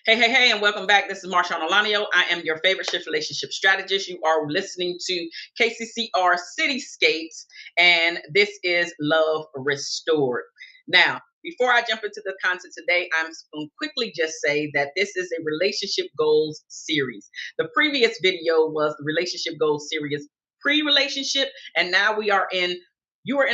Hey, and welcome back. This is Marshaun Olaniyan. I am your favorite shift relationship strategist. You are listening to KCCR Cityscapes, and this is Love Restored. Now, before I jump into the content today, I'm going to quickly just say that this is a relationship goals series. The previous video was the relationship goals series pre-relationship, and now you are in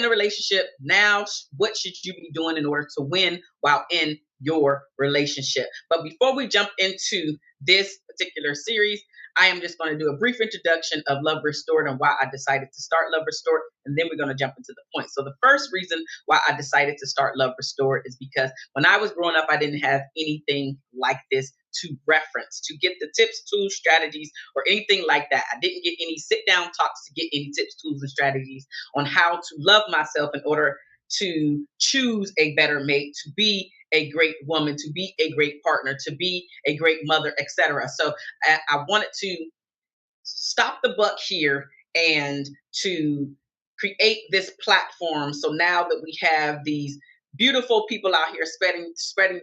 a relationship. Now, what should you be doing in order to win while in your relationship? But before we jump into this particular series, I am just going to do a brief introduction of Love Restored and why I decided to start Love Restored, and then we're going to jump into the point. So the first reason why I decided to start Love Restored is because when I was growing up, I didn't have anything like this to reference, to get the tips, tools, strategies, or anything like that. I didn't get any sit-down talks to get any tips, tools, and strategies on how to love myself in order to choose a better mate, to be a great woman, to be a great partner, to be a great mother, etc. So I wanted to stop the buck here and to create this platform. So now that we have these beautiful people out here spreading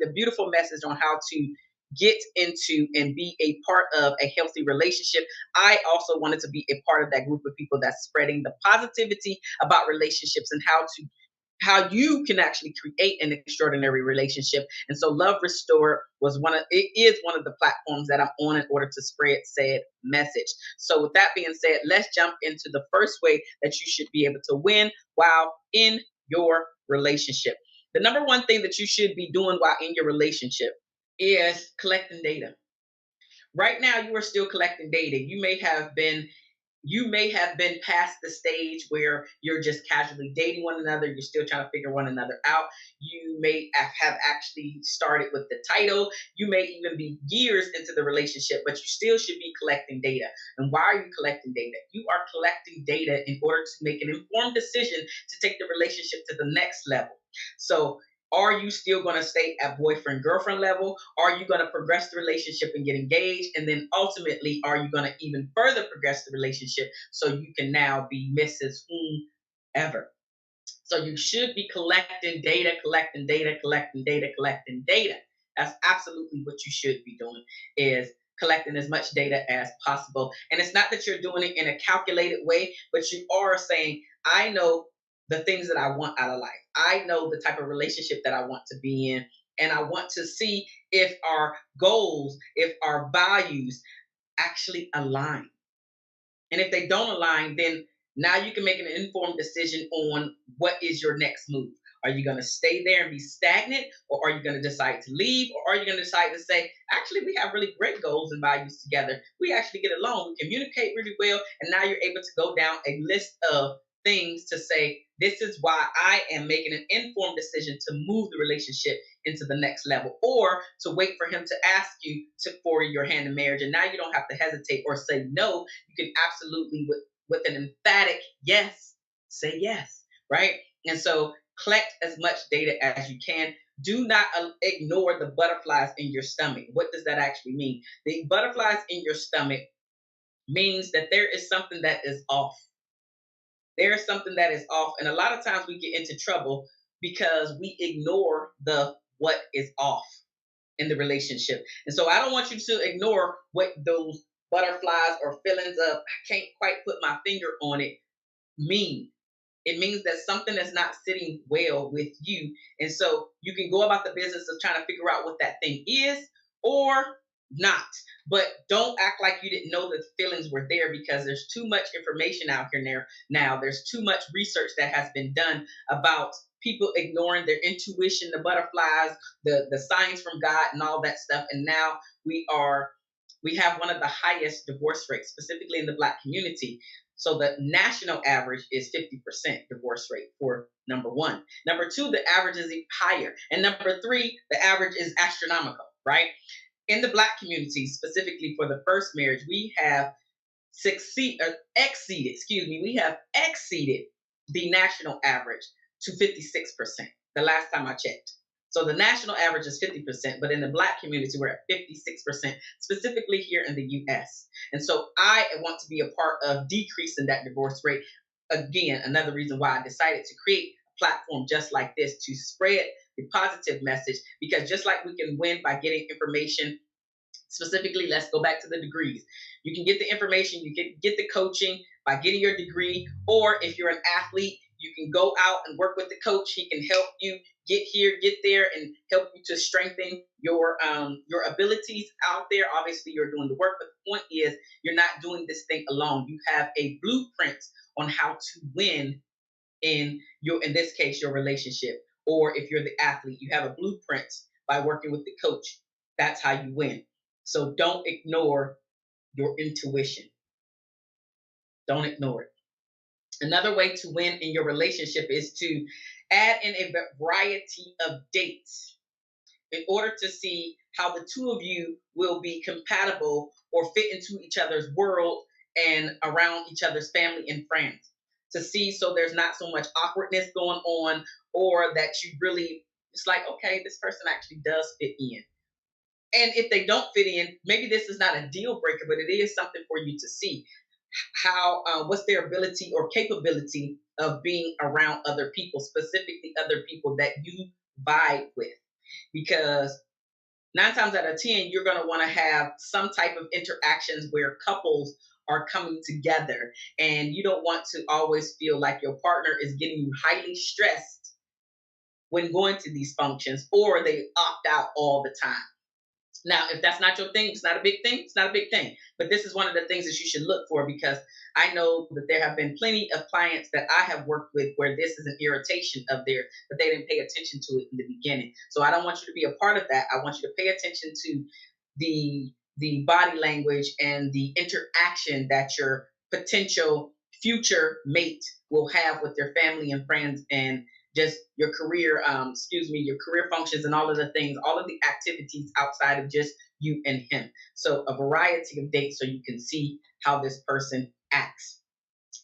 the beautiful message on how to get into and be a part of a healthy relationship, I also wanted to be a part of that group of people that's spreading the positivity about relationships and how you can actually create an extraordinary relationship. And so Love Restored is one of the platforms that I'm on in order to spread said message. So with that being said, let's jump into the first way that you should be able to win while in your relationship. The number one thing that you should be doing while in your relationship is collecting data. Right now, you are still collecting data. You may have been past the stage where you're just casually dating one another. You're still trying to figure one another out. You may have actually started with the title. You may even be years into the relationship, but you still should be collecting data. And why are you collecting data? You are collecting data in order to make an informed decision to take the relationship to the next level. So are you still going to stay at boyfriend girlfriend level? Are you going to progress the relationship and get engaged? And then ultimately, are you going to even further progress the relationship so you can now be Mrs. Whomever? So you should be collecting data, collecting data, collecting data, collecting data. That's absolutely what you should be doing, is collecting as much data as possible. And it's not that you're doing it in a calculated way, but you are saying, I know the things that I want out of life. I know the type of relationship that I want to be in. And I want to see if our goals, if our values actually align. And if they don't align, then now you can make an informed decision on what is your next move. Are you going to stay there and be stagnant, or are you going to decide to leave, or are you going to decide to say, actually, we have really great goals and values together. We actually get along. We communicate really well. And now you're able to go down a list of things to say, this is why I am making an informed decision to move the relationship into the next level, or to wait for him to ask you for your hand in marriage. And now you don't have to hesitate or say no. You can absolutely, with an emphatic yes, say yes, right? And so collect as much data as you can. Do not ignore the butterflies in your stomach. What does that actually mean? The butterflies in your stomach means that there is something that is off. There is something that is off. And a lot of times we get into trouble because we ignore the what is off in the relationship. And so I don't want you to ignore what those butterflies or feelings of I can't quite put my finger on it mean. It means that something is not sitting well with you. And so you can go about the business of trying to figure out what that thing is or not. But don't act like you didn't know that the feelings were there, because there's too much information out here now. There's too much research that has been done about people ignoring their intuition, the butterflies, the signs from God and all that stuff. And now we have one of the highest divorce rates, specifically in the Black community. So the national average is 50% divorce rate for number one. Number two, the average is higher. And number three, the average is astronomical, right? In the Black community, specifically for the first marriage, we have exceeded the national average to 56%, the last time I checked. So the national average is 50%, but in the Black community, we're at 56%, specifically here in the US. And so I want to be a part of decreasing that divorce rate. Again, another reason why I decided to create a platform just like this to spread the positive message, because just like we can win by getting information Specifically, let's go back to the degrees. You can get the information, you can get the coaching by getting your degree, or if you're an athlete, you can go out and work with the coach. He can help you get here, get there, and help you to strengthen your abilities out there. Obviously, you're doing the work, but the point is, you're not doing this thing alone. You have a blueprint on how to win in this case, your relationship. Or if you're the athlete, you have a blueprint by working with the coach. That's how you win. So don't ignore your intuition. Don't ignore it. Another way to win in your relationship is to add in a variety of dates in order to see how the two of you will be compatible or fit into each other's world and around each other's family and friends. To see so there's not so much awkwardness going on, or that you really, it's like, okay, this person actually does fit in. And if they don't fit in, maybe this is not a deal breaker, but it is something for you to see how what's their ability or capability of being around other people, specifically other people that you vibe with. Because 9 times out of 10, you're going to want to have some type of interactions where couples are coming together, and you don't want to always feel like your partner is getting you highly stressed when going to these functions, or they opt out all the time. Now, if that's not your thing, it's not a big thing. It's not a big thing. But this is one of the things that you should look for, because I know that there have been plenty of clients that I have worked with where this is an irritation of theirs, but they didn't pay attention to it in the beginning. So I don't want you to be a part of that. I want you to pay attention to the body language and the interaction that your potential future mate will have with their family and friends, and just your career, your career functions and all of the things, all of the activities outside of just you and him. So a variety of dates so you can see how this person acts.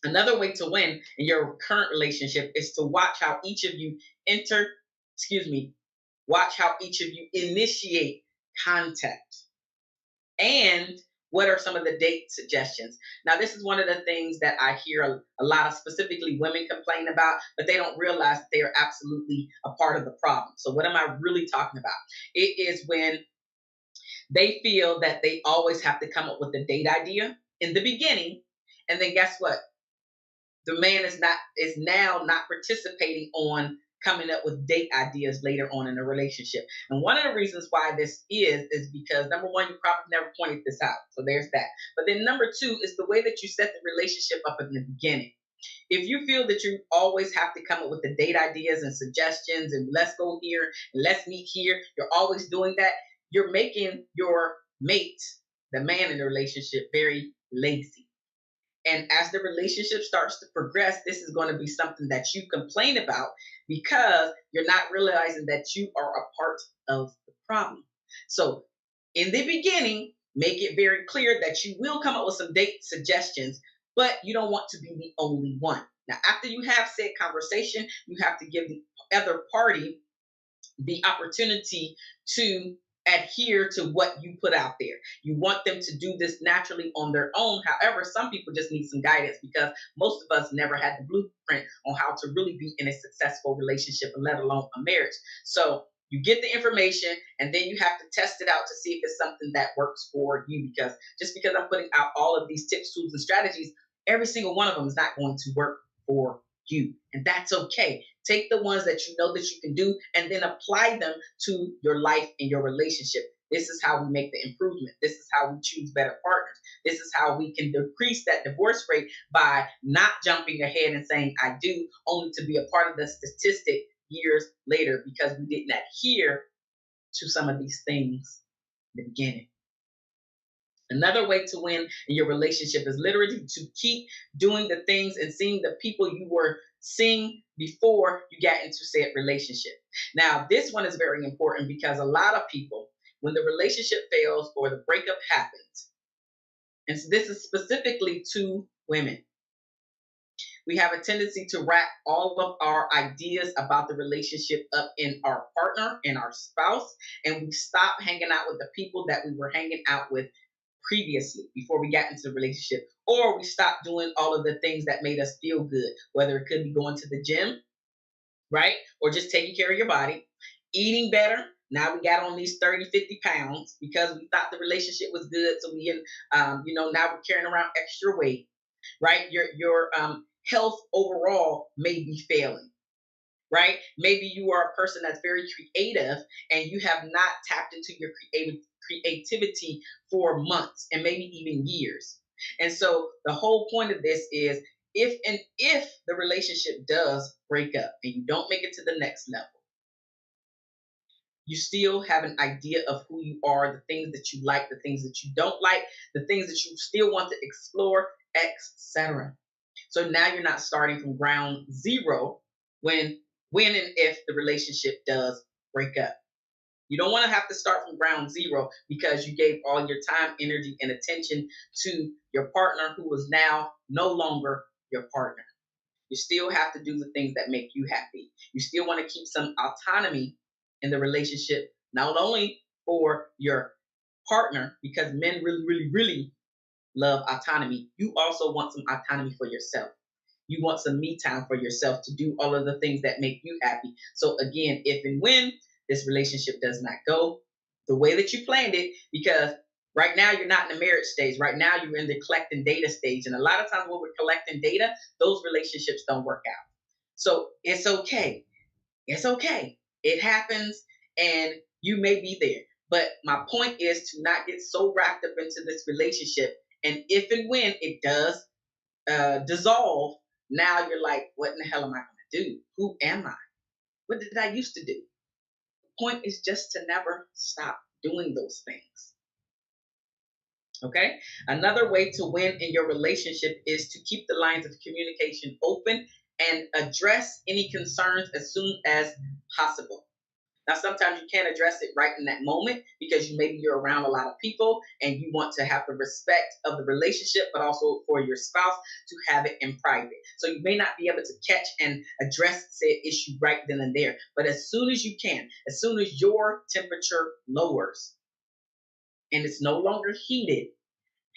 Another way to win in your current relationship is to watch how each of you enter, watch how each of you initiate contact. And what are some of the date suggestions? Now, this is one of the things that I hear a lot of specifically women complain about, but they don't realize that they are absolutely a part of the problem. So what am I really talking about? It is when they feel that they always have to come up with a date idea in the beginning, and then guess what? The man is now not participating on coming up with date ideas later on in a relationship. And one of the reasons why this is because, number one, you probably never pointed this out. So there's that. But then number two is the way that you set the relationship up in the beginning. If you feel that you always have to come up with the date ideas and suggestions and let's go here and let's meet here, you're always doing that, you're making your mate, the man in the relationship, very lazy. And as the relationship starts to progress, this is going to be something that you complain about, because you're not realizing that you are a part of the problem. So in the beginning, make it very clear that you will come up with some date suggestions, but you don't want to be the only one. Now, after you have said conversation, you have to give the other party the opportunity to adhere to what you put out there. You want them to do this naturally on their own. However, some people just need some guidance, because most of us never had the blueprint on how to really be in a successful relationship, let alone a marriage. So you get the information, and then you have to test it out to see if it's something that works for you. Because just because I'm putting out all of these tips, tools, and strategies, every single one of them is not going to work for you. And that's okay. Take the ones that you know that you can do, and then apply them to your life and your relationship. This is how we make the improvement. This is how we choose better partners. This is how we can decrease that divorce rate by not jumping ahead and saying I do, only to be a part of the statistic years later because we didn't adhere to some of these things in the beginning. Another way to win in your relationship is literally to keep doing the things and seeing the people you were seeing before you got into said relationship. Now, this one is very important, because a lot of people, when the relationship fails or the breakup happens, and so this is specifically to women, we have a tendency to wrap all of our ideas about the relationship up in our partner and our spouse, and we stop hanging out with the people that we were hanging out with previously before we got into the relationship, or we stopped doing all of the things that made us feel good, whether it could be going to the gym, right, or just taking care of your body, eating better, Now we got on these 30, 50 pounds because we thought the relationship was good. So now we're carrying around extra weight, right? Your health overall may be failing, right? Maybe you are a person that's very creative and you have not tapped into your creativity for months and maybe even years. And so the whole point of this is, if the relationship does break up and you don't make it to the next level, you still have an idea of who you are, the things that you like, the things that you don't like, the things that you still want to explore, etc. So now you're not starting from ground zero when and if the relationship does break up. You don't want to have to start from ground zero because you gave all your time, energy, and attention to your partner who is now no longer your partner. You still have to do the things that make you happy. You still want to keep some autonomy in the relationship, not only for your partner, because men really, really, really love autonomy. You also want some autonomy for yourself. You want some me time for yourself to do all of the things that make you happy. So again, if and when this relationship does not go the way that you planned it, because right now you're not in the marriage stage. Right now you're in the collecting data stage. And a lot of times when we're collecting data, those relationships don't work out. So it's okay. It's okay. It happens and you may be there. But my point is to not get so wrapped up into this relationship. And if and when it does dissolve, now you're like, what in the hell am I going to do? Who am I? What did I used to do? The point is just to never stop doing those things. Okay? Another way to win in your relationship is to keep the lines of communication open and address any concerns as soon as possible. Now, sometimes you can't address it right in that moment because maybe you're around a lot of people and you want to have the respect of the relationship, but also for your spouse to have it in private. So you may not be able to catch and address said issue right then and there. But as soon as you can, as soon as your temperature lowers and it's no longer heated,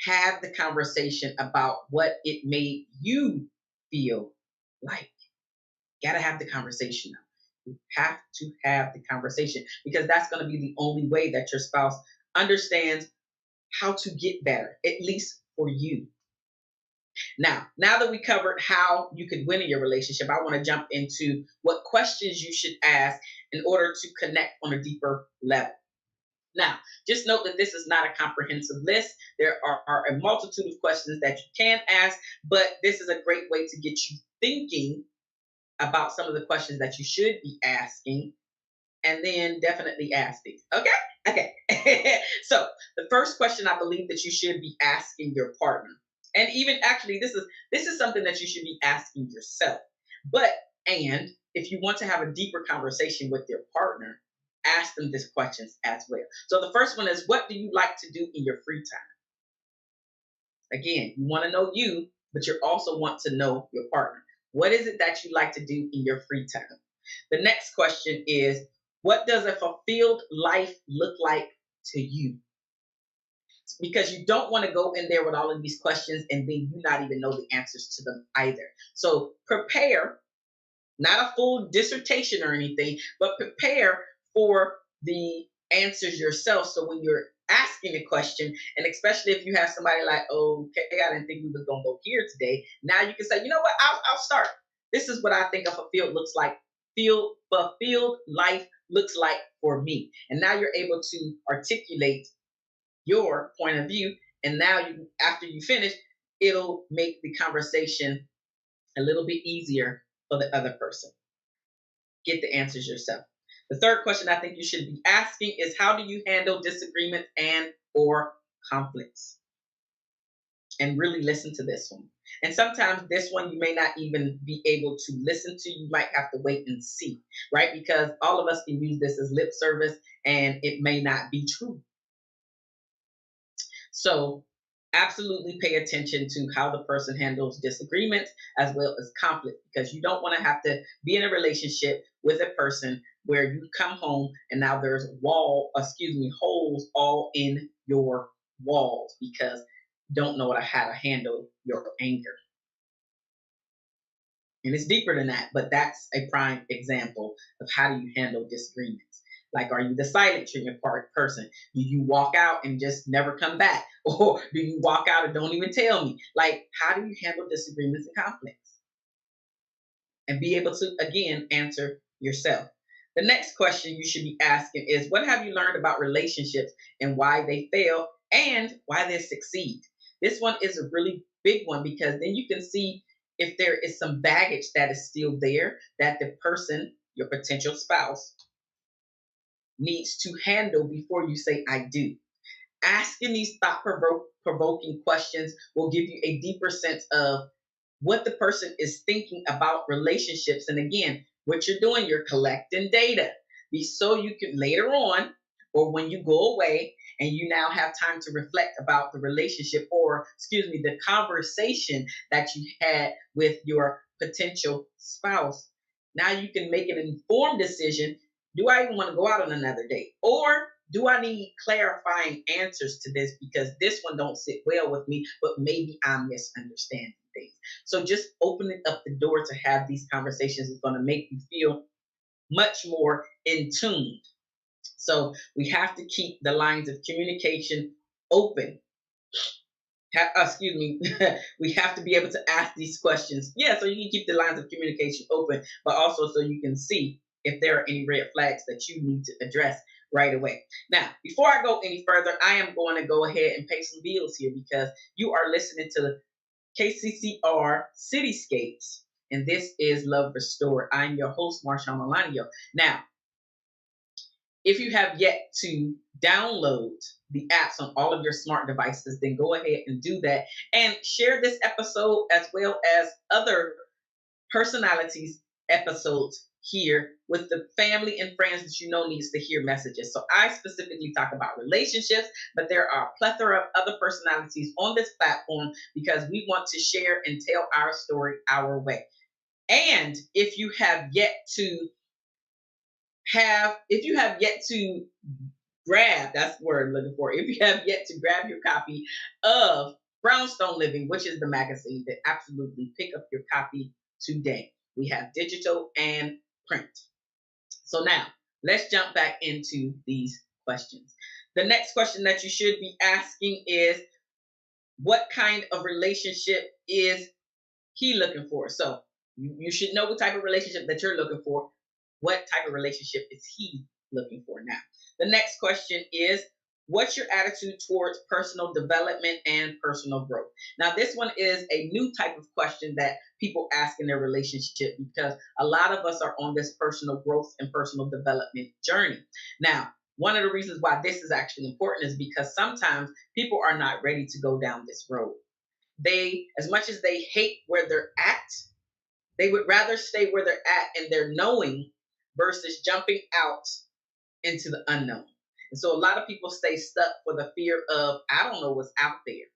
have the conversation about what it made you feel like. Got to have the conversation now. You have to have the conversation because that's going to be the only way that your spouse understands how to get better, at least for you. Now that we covered how you could win in your relationship, I want to jump into what questions you should ask in order to connect on a deeper level. Now, just note that this is not a comprehensive list. There are a multitude of questions that you can ask, but this is a great way to get you thinking about some of the questions that you should be asking, and then definitely ask these. Okay. So the first question I believe that you should be asking your partner, and even actually this is something that you should be asking yourself. And if you want to have a deeper conversation with your partner, ask them these questions as well. So the first one is, what do you like to do in your free time? Again, you want to know you, but you also want to know your partner. What is it that you like to do in your free time? The next question is, what does a fulfilled life look like to you? Because you don't want to go in there with all of these questions and then you not even know the answers to them either. So prepare, not a full dissertation or anything, but prepare for the answers yourself. So when you're asking a question, and especially if you have somebody like, okay, I didn't think we was gonna go here today. Now you can say, you know what, I'll start. This is what I think a fulfilled looks like. Fulfilled life looks like for me. And now you're able to articulate your point of view. And now after you finish, it'll make the conversation a little bit easier for the other person. Get the answers yourself. The third question I think you should be asking is, how do you handle disagreements and or conflicts? And really listen to this one. And sometimes this one you may not even be able to listen to. You might have to wait and see, right? Because all of us can use this as lip service and it may not be true. So absolutely pay attention to how the person handles disagreements as well as conflict, because you don't want to have to be in a relationship with a person where you come home and now there's holes all in your walls because you don't know how to handle your anger. And it's deeper than that, but that's a prime example of how do you handle disagreements. Like, are you the silent treatment person? Do you walk out and just never come back? Or do you walk out and don't even tell me? Like, how do you handle disagreements and conflicts? And be able to, again, answer yourself. The next question you should be asking is, what have you learned about relationships and why they fail and why they succeed? This one is a really big one because then you can see if there is some baggage that is still there that the person, your potential spouse, needs to handle before you say, I do. Asking these thought provoking questions will give you a deeper sense of what the person is thinking about relationships. And again, what you're doing, you're collecting data. So you can later on, or when you go away and you now have time to reflect about the relationship, or excuse me, the conversation that you had with your potential spouse. Now you can make an informed decision. Do I even want to go out on another date? Or do I need clarifying answers to this because this one don't sit well with me, but maybe I'm misunderstanding things. So just opening up the door to have these conversations is going to make you feel much more in tune. So we have to keep the lines of communication open. Excuse me, we have to be able to ask these questions. Yeah, so you can keep the lines of communication open, but also so you can see if there are any red flags that you need to address right away. Now, before I go any further, I am going to go ahead and pay some bills here because you are listening to KCCR Cityscapes, and this is Love Restored. I'm your host, Marshaun Olaniyan. Now, if you have yet to download the apps on all of your smart devices, then go ahead and do that and share this episode as well as other personalities episodes here with the family and friends that you know needs to hear messages. So I specifically talk about relationships, but there are a plethora of other personalities on this platform because we want to share and tell our story our way. And if you have yet to grab, that's the word I'm looking for. If you have yet to grab your copy of Brownstone Living, which is the magazine, then absolutely pick up your copy today. We have digital and print. So now let's jump back into these questions. The next question that you should be asking is, what kind of relationship is he looking for? So you should know what type of relationship that you're looking for. What type of relationship is he looking for now? The next question is, what's your attitude towards personal development and personal growth? Now, this one is a new type of question that people ask in their relationship because a lot of us are on this personal growth and personal development journey. Now, one of the reasons why this is actually important is because sometimes people are not ready to go down this road. They, as much as they hate where they're at, they would rather stay where they're at and they're knowing versus jumping out into the unknown. And so a lot of people stay stuck for the fear of, I don't know what's out there.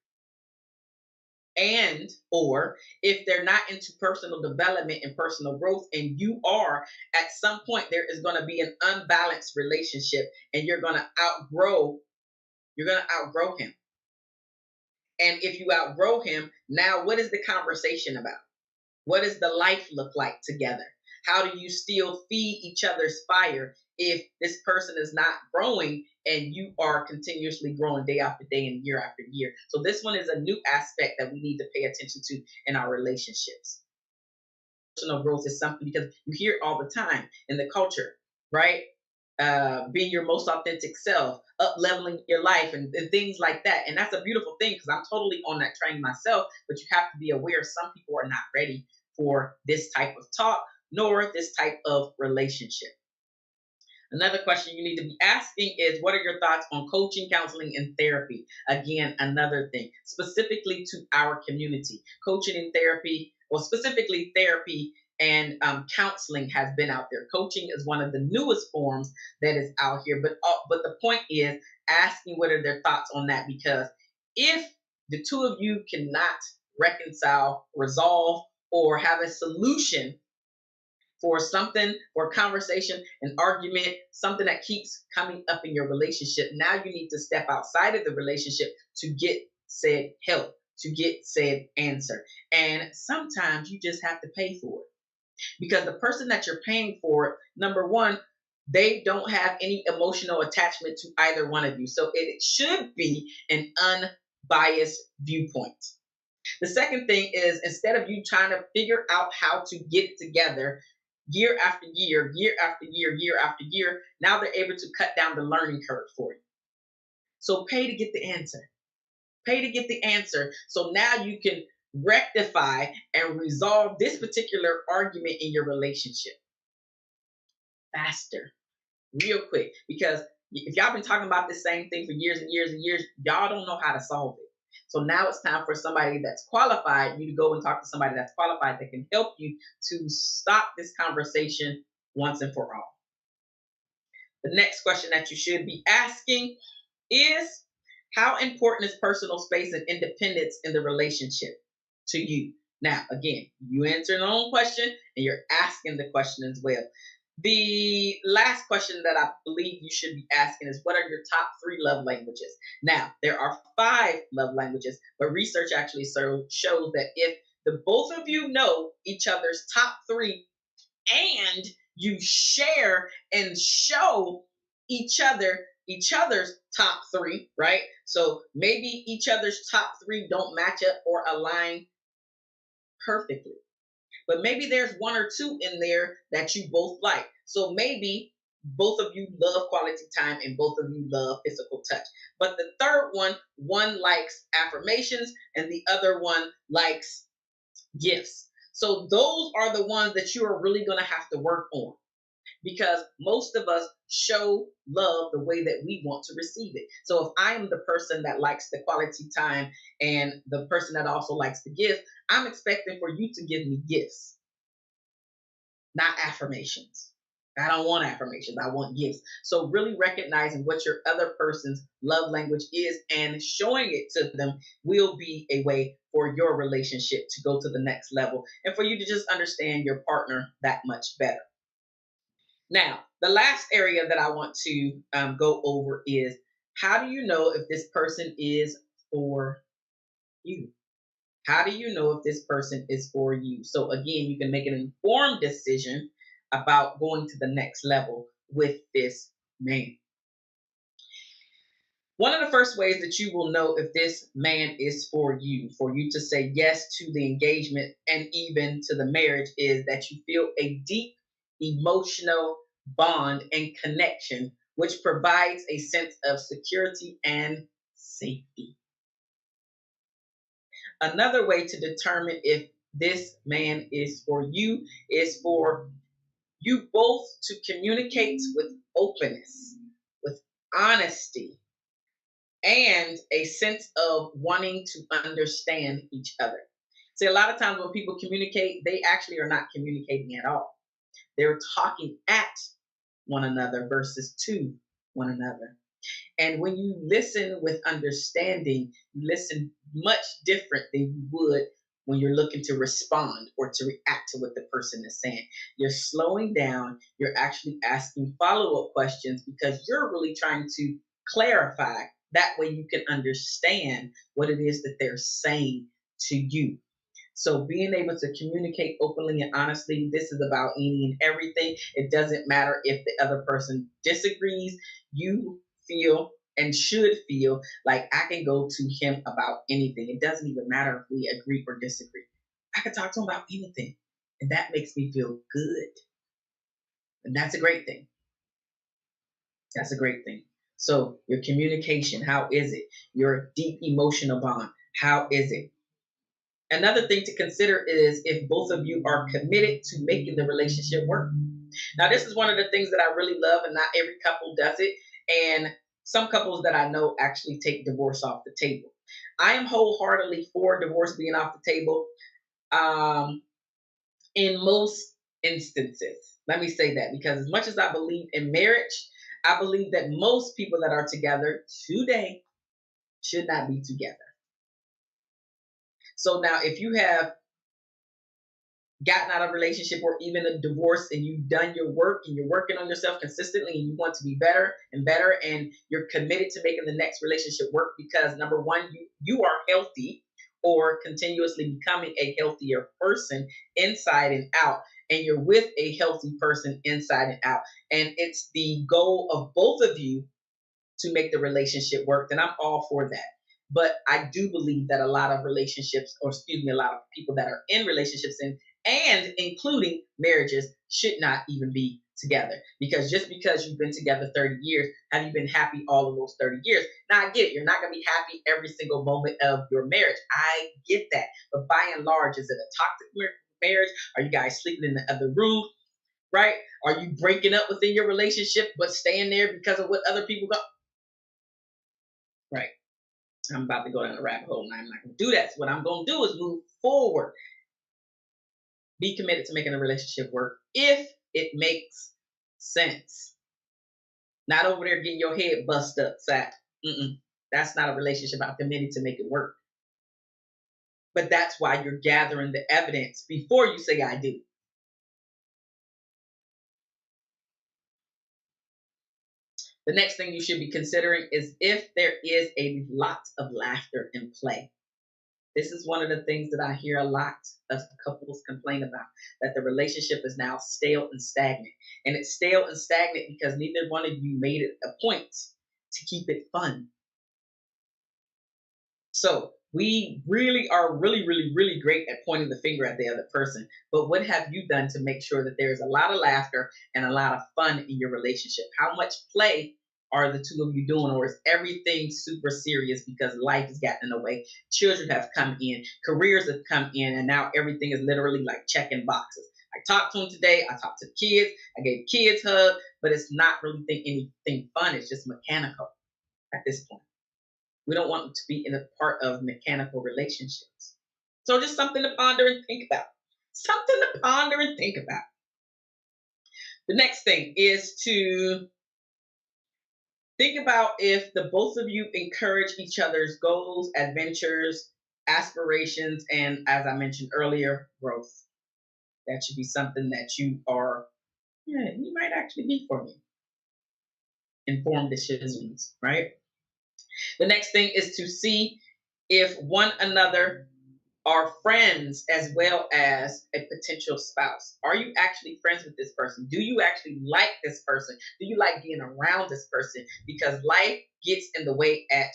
And, or if they're not into personal development and personal growth, and you are, at some point, there is going to be an unbalanced relationship and you're going to outgrow him. And if you outgrow him, now what is the conversation about? What does the life look like together? How do you still feed each other's fire if this person is not growing and you are continuously growing day after day and year after year? So this one is a new aspect that we need to pay attention to in our relationships. Personal growth is something because you hear it all the time in the culture, right? Being your most authentic self, up leveling your life, and things like that. And that's a beautiful thing because I'm totally on that train myself. But you have to be aware some people are not ready for this type of talk nor this type of relationship. Another question you need to be asking is, what are your thoughts on coaching, counseling, and therapy? Again, another thing, specifically to our community. Coaching and therapy, well, specifically therapy and counseling has been out there. Coaching is one of the newest forms that is out here. But the point is asking what are their thoughts on that, because if the two of you cannot reconcile, resolve, or have a solution for something, for a conversation, an argument, something that keeps coming up in your relationship, now you need to step outside of the relationship to get said help, to get said answer. And sometimes you just have to pay for it. Because the person that you're paying for, number one, They don't have any emotional attachment to either one of you. So it should be an unbiased viewpoint. The second thing is, instead of you trying to figure out how to get it together year after year, year after year, year after year, now they're able to cut down the learning curve for you. So pay to get the answer. Pay to get the answer. So now you can rectify and resolve this particular argument in your relationship faster, real quick. Because if y'all been talking about the same thing for years and years and years, y'all don't know how to solve it. So now it's time for somebody that's qualified, you to go and talk to somebody that's qualified that can help you to stop this conversation once and for all. The next question that you should be asking is, how important is personal space and independence in the relationship to you? Now, again, you answer your own question and you're asking the question as well. The last question that I believe you should be asking is, what are your top 3 love languages? Now, there are 5 love languages, but research actually shows that if the both of you know each other's top 3 and you share and show each other's top 3, right? So maybe each other's top 3 don't match up or align perfectly, but maybe there's 1 or 2 in there that you both like. So maybe both of you love quality time and both of you love physical touch. But the third one likes affirmations and the other one likes gifts. So those are the ones that you are really going to have to work on, because most of us show love the way that we want to receive it. So if I am the person that likes the quality time and the person that also likes the gift, I'm expecting for you to give me gifts, not affirmations. I don't want affirmations. I want gifts. So really recognizing what your other person's love language is and showing it to them will be a way for your relationship to go to the next level and for you to just understand your partner that much better. Now, the last area that I want to go over is, how do you know if this person is for you? How do you know if this person is for you? So, again, you can make an informed decision about going to the next level with this man. One of the first ways that you will know if this man is for you to say yes to the engagement and even to the marriage, is that you feel a deep emotional bond and connection, which provides a sense of security and safety. Another way to determine if this man is for you is for you both to communicate with openness, with honesty, and a sense of wanting to understand each other. See, a lot of times when people communicate, they actually are not communicating at all. They're talking at one another versus to one another. And when you listen with understanding, you listen much different than you would when you're looking to respond or to react to what the person is saying. You're slowing down, you're actually asking follow up questions because you're really trying to clarify. That way you can understand what it is that they're saying to you. So being able to communicate openly and honestly, this is about any and everything. It doesn't matter if the other person disagrees. You feel and should feel like I can go to him about anything. It doesn't even matter if we agree or disagree. I can talk to him about anything. And that makes me feel good. And that's a great thing. That's a great thing. So your communication, how is it? Your deep emotional bond, how is it? Another thing to consider is if both of you are committed to making the relationship work. Now, this is one of the things that I really love, and not every couple does it. And some couples that I know actually take divorce off the table. I am wholeheartedly for divorce being off the table in most instances. Let me say that, because as much as I believe in marriage, I believe that most people that are together today should not be together. So now, if you have gotten out of a relationship or even a divorce and you've done your work and you're working on yourself consistently and you want to be better and better and you're committed to making the next relationship work because number one, you are healthy, or continuously becoming a healthier person inside and out, and you're with a healthy person inside and out, and it's the goal of both of you to make the relationship work, then I'm all for that. But I do believe that a lot of relationships, or excuse me, a lot of people that are in relationships and including marriages should not even be together. Because just because you've been together 30 years, have you been happy all of those 30 years? Now I get it. You're not going to be happy every single moment of your marriage. I get that. But by and large, is it a toxic marriage? Are you guys sleeping in the other room? Right? Are you breaking up within your relationship but staying there because of what other people got? Right. I'm about to go down the rabbit hole and I'm not going to do that. So what I'm going to do is move forward. Be committed to making a relationship work if it makes sense. Not over there getting your head bust up, Zach. That's not a relationship. I'm committed to make it work. But that's why you're gathering the evidence before you say I do. The next thing you should be considering is if there is a lot of laughter in play. This is one of the things that I hear a lot of couples complain about, that the relationship is now stale and stagnant. And it's stale and stagnant because neither one of you made it a point to keep it fun. So we really are really great at pointing the finger at the other person. But what have you done to make sure that there's a lot of laughter and a lot of fun in your relationship? How much play are the two of you doing, or is everything super serious because life has gotten in the way? Children have come in, careers have come in, and now everything is literally like checking boxes. I talked to them today, I talked to the kids, I gave kids hugs, but it's not really anything fun. It's just mechanical at this point. We don't want to be in a part of mechanical relationships. So just something to ponder and think about. Something to ponder and think about. The next thing is to think about if the both of you encourage each other's goals, adventures, aspirations, and as I mentioned earlier, growth. That should be something that you are, you might actually be for me. Informed decisions, right? The next thing is to see if one another are friends as well as a potential spouse. Are you actually friends with this person? Do you actually like this person? Do you like being around this person? Because life gets in the way at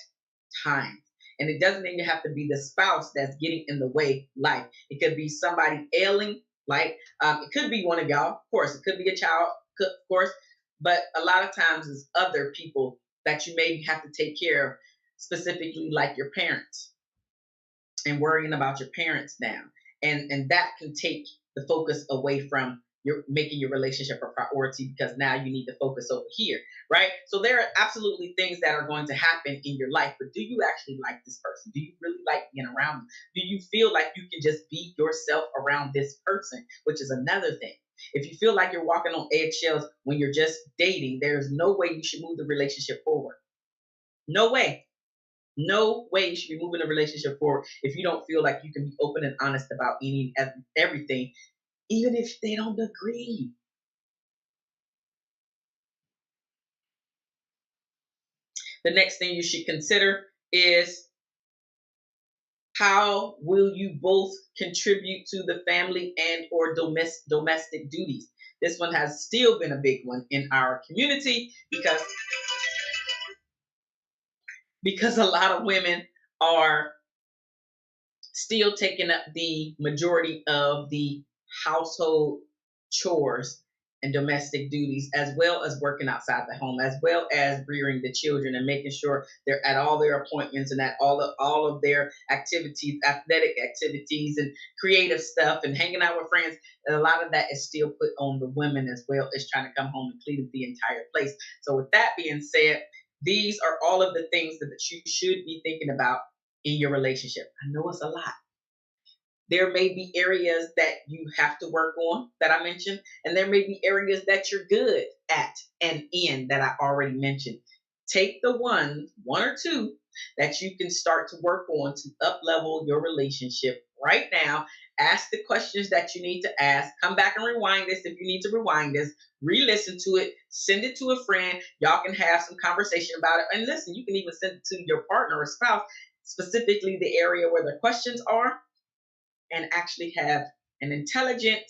times. And it doesn't even have to be the spouse that's getting in the way life. It could be somebody ailing, like it could be one of y'all, of course. It could be a child, of course. But a lot of times it's other people that you maybe have to take care of, specifically like your parents, and worrying about your parents now. And that can take the focus away from your making your relationship a priority, because now you need to focus over here, right? So there are absolutely things that are going to happen in your life, but do you actually like this person? Do you really like being around them? Do you feel like you can just be yourself around this person, which is another thing. If you feel like you're walking on eggshells when you're just dating, there's no way you should move the relationship forward. No way. No way you should be moving a relationship forward if you don't feel like you can be open and honest about everything, even if they don't agree. The next thing you should consider is how will you both contribute to the family and or domestic duties. This one has still been a big one in our community because a lot of women are still taking up the majority of the household chores and domestic duties, as well as working outside the home, as well as rearing the children and making sure they're at all their appointments and at all of their activities, athletic activities and creative stuff and hanging out with friends. And a lot of that is still put on the women, as well as trying to come home and clean up the entire place. So with that being said, these are all of the things that you should be thinking about in your relationship. I know it's a lot. There may be areas that you have to work on that I mentioned, and there may be areas that you're good at and in that I already mentioned. Take the one or two that you can start to work on to up level your relationship right now. Ask the questions that you need to ask. Come back and rewind this if you need to rewind this. Re-listen to it. Send it to a friend. Y'all can have some conversation about it. And listen, you can even send it to your partner or spouse. specifically the area where the questions are, and actually have an intelligent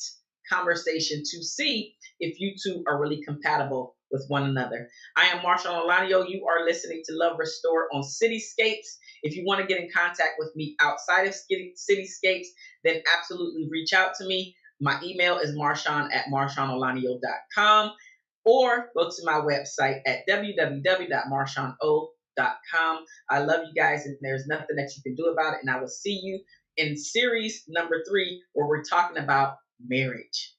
conversation to see if you two are really compatible with one another. I am Marshaun Olaniyan. You are listening to Love Restore on Cityscapes. If you want to get in contact with me outside of Cityscapes, then absolutely reach out to me. My email is marshaun@marshaunolaniyan.com, or go to my website at www.marshauno.com. I love you guys, and there's nothing that you can do about it. And I will see you in series number 3, where we're talking about marriage.